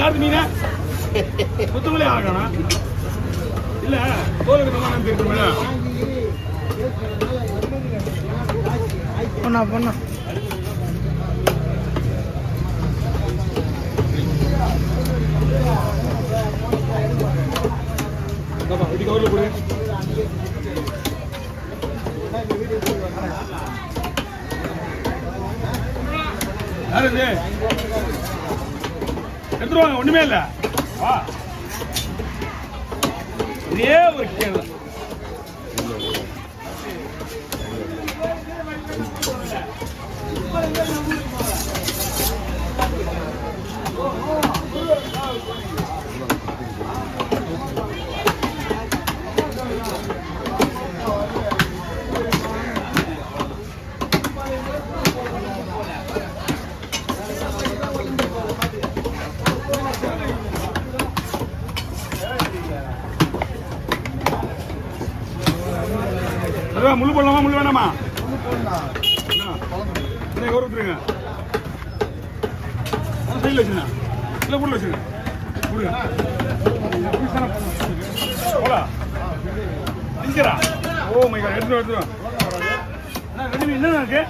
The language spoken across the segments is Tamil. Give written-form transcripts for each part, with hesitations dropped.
யாரு மீனா புத்தகங்களே ஆகணா இல்ல கோலுக்கு தெரியுமில்ல பொண்ணா பொண்ணா வீட்டுக்கு கவரில் போடு யாரு இது எடுத்துருவாங்க ஒண்ணுமே இல்ல வா இதே ஒரு கேள்வி முள்ளு போடலாமா முள்ளு வேணாமா கௌரவத்துருங்க சைடில் வச்சுருங்க இல்லை பொருள் வச்சுருங்க போடா இங்கரா ஓ மை காட் எடுத்துருவோம் ரெண்டு மீன் என்ன இருக்கு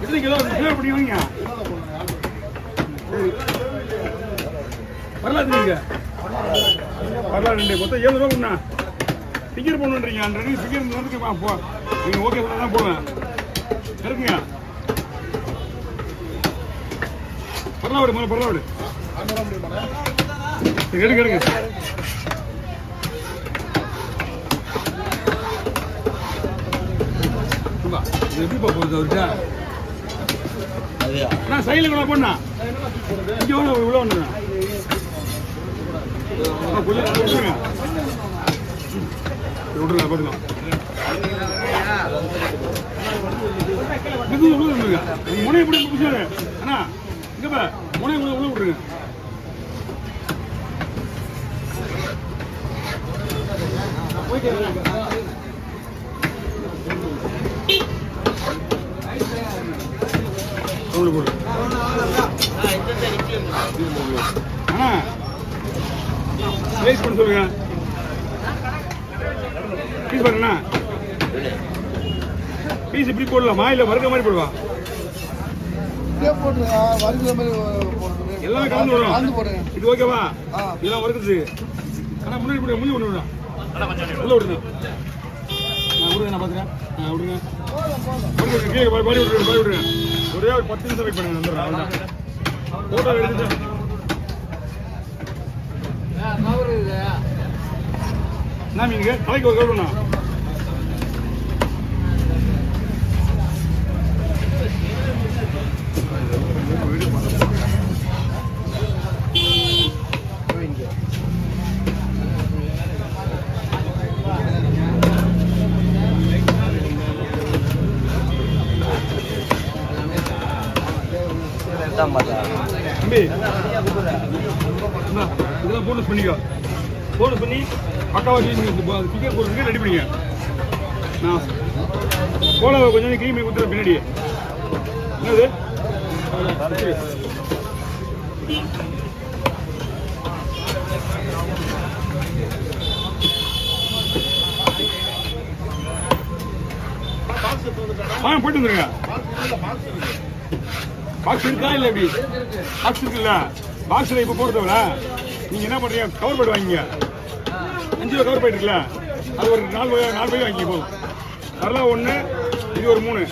எத்தனை கிலோ கிலோ பண்ணி வைங்க வரலாறு நீங்க வரலாறு ரெண்டு மொத்தம் 7 ரூபா பண்ணா ஃபிகர் பண்ணுன்றீங்க அந்த ஃபிகர் வந்து போ நீங்கள் ஓகே பண்ண தான் போவேன் இருக்குங்க பரவாயில்ல முதல்ல பரவாயில்ல எடுங்க எடுங்க எப்படிப்பா போகுது அவர்கிட்ட நான் சைடில் கூட போனா இங்கே இவ்வளோ ஒன்று விட்டுருங்க பாருங்க முனை எப்படி பிடிச்சாரு அண்ணா இங்கப்பா முனை உள்ள விட்டுருங்க அண்ணா ரைஸ் பண்ண சொல்லுங்க பீஸ் பாருங்கண்ணா பீஸ் இப்படி போடலாமா இல்லை வறுக்க மாதிரி போடுவா எல்லாமே கலந்து வரும் இது ஓகேவா இதெல்லாம் வறுக்குது ஆனால் முன்னாடி போடுங்க முன்னாடி ஒன்று விடுறேன் உள்ள விடுங்க விடுங்க நான் பார்த்துக்கிறேன் விடுங்க கீழே பாடி விடுறேன் ஒரே ஒரு 10 நிமிஷம் வெயிட் பண்ணுங்க வந்துடுறேன் ஃபோட்டோ எடுத்துட்டு என்ன மீனுங்க தலைக்கு ஒரு கவுடுண்ணா தம்பி இதெல்லாம் போனஸ் பண்ணிக்கோ போனஸ் பண்ணி பக்காவாக டிக்கெட் போடுறதுக்கு ரெடி பண்ணிங்க நான் கோலாவை கொஞ்சம் க்ளீன் பண்ணி கொடுத்துருவேன் பின்னாடி என்னது போயிட்டு வந்துருங்க பாக்ஸ் இருக்கா இல்லை எப்படி பாக்ஸ் இருக்குல்ல பாக்ஸில் இப்போ போடுறதுல நீங்கள் என்ன பண்ணுறீங்க கவர் பேட் வாங்கிங்க 5 ரூபா கவர் பேட் இருக்குல்ல அது ஒரு 4 பை வாங்கி போதும் அதெல்லாம் 1 இது ஒரு 3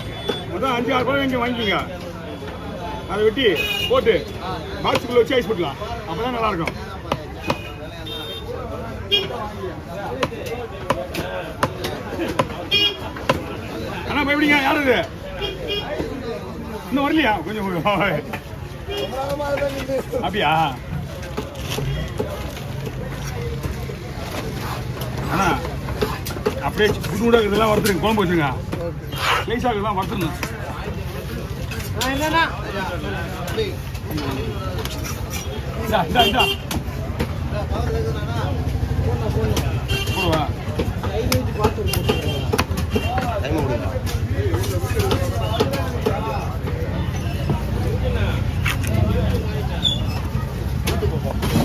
மொத்தம் 5-6 ரூபாய் வாங்கி வாங்கிக்கிங்க அதை வெட்டி போட்டு பாக்ஸுக்குள்ளே வச்சு ஐஸ் போட்டுலாம் அப்போ தான் நல்லாயிருக்கும் அண்ணா பயப்படிங்க யார் இது இன்னும் வரலையா கொஞ்சம் அப்படியா அண்ணா அப்படி அப்படியே புதுமுடாக இதெல்லாம் வறுத்துருங்க, குழம்பு வச்சுருங்க. ஸ்லைஸாக இதெல்லாம் வறுத்துருங்க. போடுவா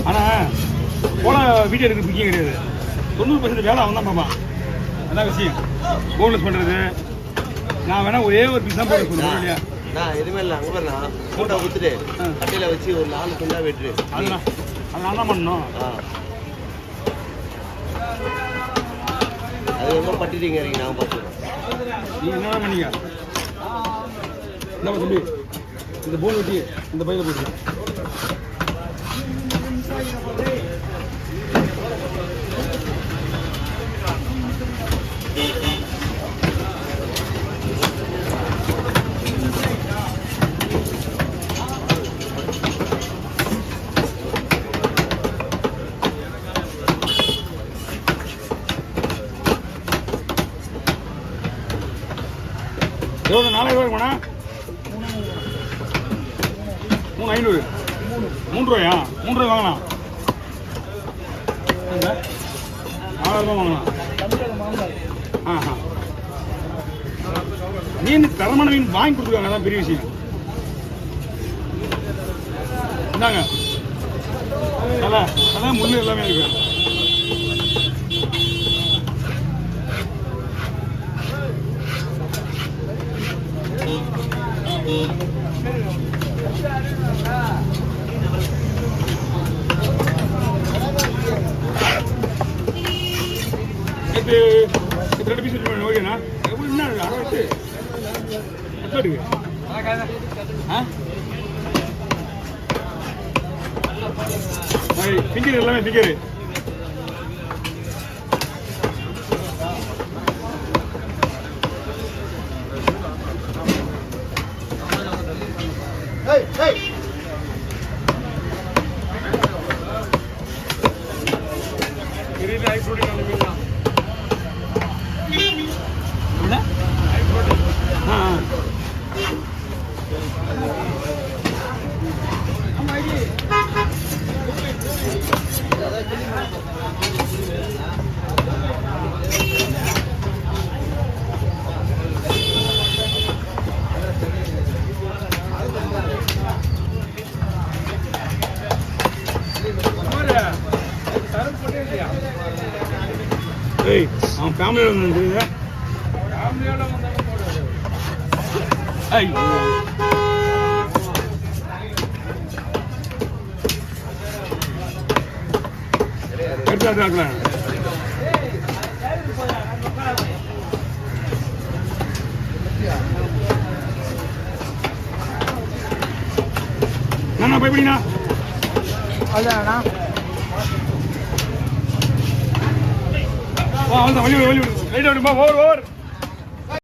ஆனால் போன வீடியோ எடுக்கிறது முக்கியம் கிடையாது. 90% வேலை அவன் தான் பார்ப்பான். அதான் விஷயம். போனஸ் பண்ணுறது நான் வேணா ஒரே ஒரு பீஸ் தான் போட சொல்லுவேன் இல்லையா? நான் எதுவுமே இல்லை. அங்கே பாரு, நான் மூட்டை ஊற்றுட்டு கட்டையில் வச்சு ஒரு 4 துண்டா வெட்டு. அதெல்லாம் அதை நான் தான் பண்ணணும். அது ரொம்ப பட்டிட்டீங்க நாங்கள் பார்த்துக்கிறோம். நீங்கள் என்ன பண்ணீங்க? என்ன தம்பி, இந்த போன் வெட்டி இந்த பையில போட்டு எவ்வளோ? 4000 இருக்குமாண்ணா? 3500. 3 ரூபாயா? 3 ரூபாய் வாங்கலாம். 4000 வாங்கலாம். மீன் தரமான மீன் வாங்கி கொடுத்துருக்காங்க, அதான் பெரிய விஷயம். இந்தாங்க அதான் முள்ளு எல்லாமே இருக்கு. இது 2 பீஸ் ஓகேண்ணா. எவ்வளோ என்ன 60 எடுக்கு திங்கர் எல்லாமே திங்கரு. அவன் ஃபேமிலியோட வந்து எடுத்து நான் பயப்படினா அண்ணா வழி ரைட் ஓவர்